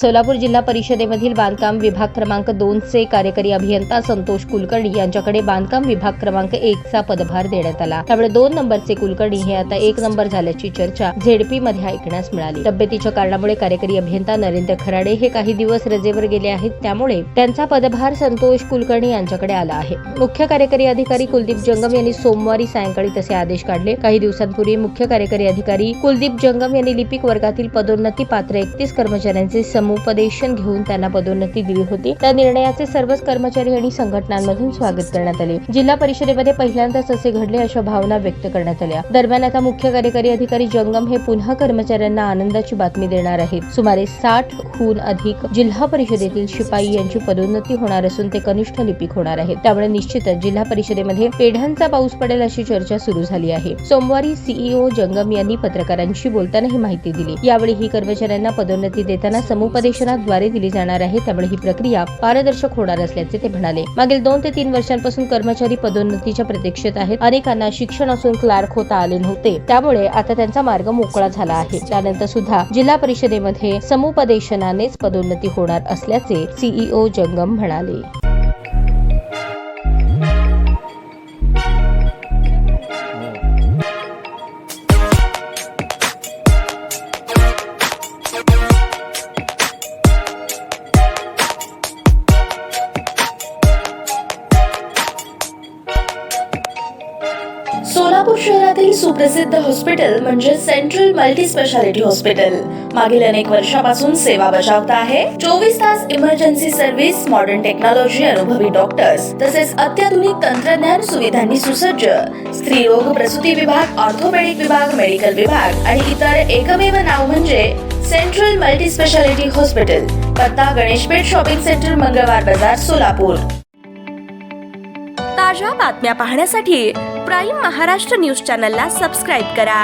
सोलापूर जिल्हा परिषदेमधील बांधकाम विभाग क्रमांक 2 चे कार्यकारी अभियंता संतोष कुलकर्णी यांच्याकडे बांधकाम विभाग क्रमांक 1 चा पदभार देण्यात आला। त्यामुळे 2 नंबरचे कुलकर्णी हे आता 1 नंबर झाल्याची चर्चा झेडपी मध्ये ऐकण्यास मिळाली। तब्येतीच्या कारणामुळे कार्यकारी अभियंता नरेंद्र खराडे हे काही दिवस रजेवर गेले आहेत, त्यामुळे त्यांचा पदभार संतोष कुलकर्णी यांच्याकडे आला आहे। मुख्य कार्यकारी अधिकारी कुलदीप जंगम यांनी सोमवारी सायंकाळी तसे आदेश काढले। काही दिवसांपूर्वी मुख्य कार्यकारी अधिकारी कुलदीप जंगम यांनी लिपिक वर्गातील पदोन्नती पात्र 31 कर्मचाऱ्यांचे समुपदेशन घेऊन त्यांना पदोन्नती दिली होती। त्या निर्णयाचे सर्वच कर्मचारी आणि संघटनांमधून स्वागत करण्यात आले। जिल्हा परिषदेमध्ये पहिल्यांदाच असे घडले अशा भावना व्यक्त करण्यात आल्या। दरम्यान आता मुख्य कार्यकारी अधिकारी जंगम हे पुन्हा कर्मचाऱ्यांना आनंदाची बातमी देणार आहेत। सुमारे 60हून अधिक जिल्हा परिषदेतील शिपाई यांची पदोन्नती होणार असून ते कनिष्ठ लिपिक होणार आहेत। त्यामुळे निश्चितच जिल्हा परिषदेमध्ये पेढ्यांचा पाऊस पडेल अशी चर्चा सुरू झाली आहे। सोमवारी सीईओ जंगम यांनी पत्रकारांशी बोलताना ही माहिती दिली। यावेळी ही कर्मचाऱ्यांना पदोन्नती देताना समुपदेशनाद्वारे दिली जाणार आहे, त्यामुळे ही प्रक्रिया पारदर्शक होणार असल्याचे ते म्हणाले। मागील 2 ते 3 वर्षांपासून कर्मचारी पदोन्नतीच्या प्रतीक्षेत आहेत। अनेकांना शिक्षण असून क्लार्क होता आले नव्हते, त्यामुळे आता त्यांचा मार्ग मोकळा झाला आहे। त्यानंतर सुद्धा जिल्हा परिषदेमध्ये समुपदेशनानेच पदोन्नती होणार असल्याचे सीईओ जंगम म्हणाले। सोलापूर शहरातील सुप्रसिद्ध हॉस्पिटल म्हणजे सेंट्रल मल्टी स्पेशालिटी हॉस्पिटल मागील अनेक वर्षापासून सेवा बजावत आहे। 24 तास इमर्जन्सी सर्व्हिस, मॉडर्न टेक्नॉलॉजी, अनुभवी डॉक्टर्स तसेच अत्याधुनिक तंत्रज्ञान सुविधांनी सुसज्ज स्त्रीरोग प्रसूती विभाग, ऑर्थोपेडिक विभाग, मेडिकल विभाग आणि इतर एकमेव नाव म्हणजे सेंट्रल मल्टी स्पेशालिटी हॉस्पिटल। पत्ता गणेशपेठ शॉपिंग सेंटर, मंगळवार बाजार, सोलापूर। ताज्या बातम्या पाहण्यासाठी प्राईम महाराष्ट्र न्यूज चॅनलला सबस्क्राईब करा।